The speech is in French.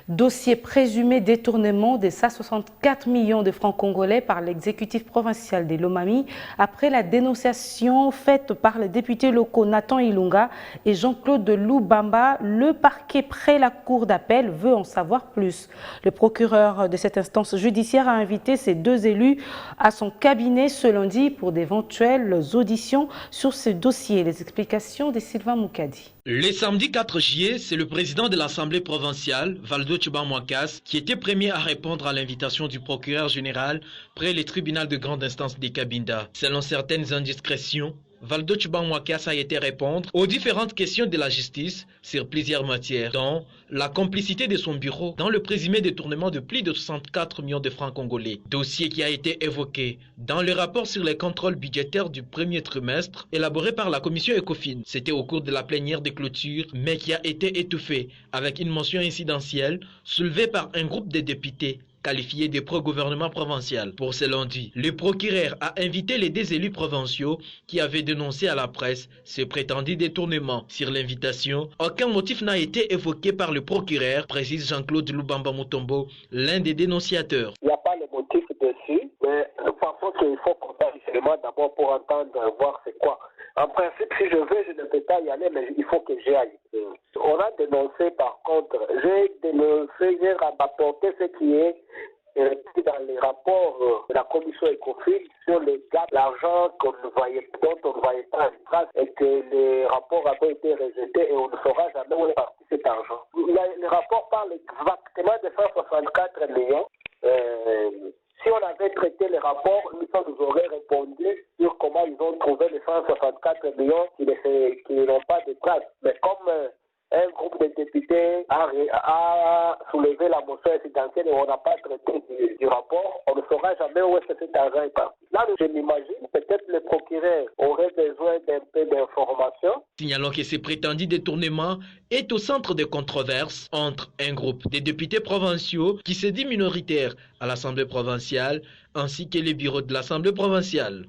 Dossier présumé détournement des 164 millions de francs congolais par l'exécutif provincial des Lomami après la dénonciation faite par les députés locaux Nathan Ilunga et Jean-Claude Loubamba. Le parquet près la cour d'appel veut en savoir plus. Le procureur de cette instance judiciaire a invité ces deux élus à son cabinet ce lundi pour d'éventuelles auditions sur ce dossier. Les explications de Sylvain Moukadi. Le samedi 4 juillet, c'est le président de l'Assemblée provinciale, Valdo Tchouba-Mouakas, qui était premier à répondre à l'invitation du procureur général près le tribunal de grande instance de Cabinda. Selon certaines indiscrétions, Valdo Tchouba-Mouakas a été répondre aux différentes questions de la justice sur plusieurs matières, dont la complicité de son bureau dans le présumé détournement de plus de 64 millions de francs congolais. Dossier qui a été évoqué dans le rapport sur les contrôles budgétaires du premier trimestre élaboré par la commission ECOFIN. C'était au cours de la plénière de clôture, mais qui a été étouffé avec une mention incidentielle soulevée par un groupe de députés qualifié de pro-gouvernement provincial. Pour ce lundi, le procureur a invité les deux élus provinciaux qui avaient dénoncé à la presse ce prétendu détournement. Sur l'invitation, aucun motif n'a été évoqué par le procureur, précise Jean-Claude Loubamba Mutombo, l'un des dénonciateurs. Il n'y a pas le motif dessus, mais je pense qu'il faut qu'on fasse seulement d'abord pour entendre, voir c'est quoi. En principe, si je veux, je ne peux pas y aller, mais il faut que j'y aille. On a dénoncé, par contre, j'ai rapporté ce qui est dans les rapports de la commission ECOFIN sur les gars, l'argent dont on ne voyait pas une trace et que les rapports avaient été rejetés et on ne saura jamais où est parti cet argent. Le rapport parle exactement de 164 millions. Si on avait traité les rapports, nous aurions répondu sur comment ils ont trouvé les 164 millions qui n'ont pas de trace. Mais comme un groupe de députés a soulevé la motion incidentielle et on n'a pas traité du rapport, on ne saura jamais où est-ce que cet argent est parti. Là, je m'imagine, peut-être le procureur aurait besoin d'un peu d'informations. Signalons que ce prétendu détournement est au centre de controverses entre un groupe de députés provinciaux qui se dit minoritaire à l'Assemblée provinciale ainsi que les bureaux de l'Assemblée provinciale.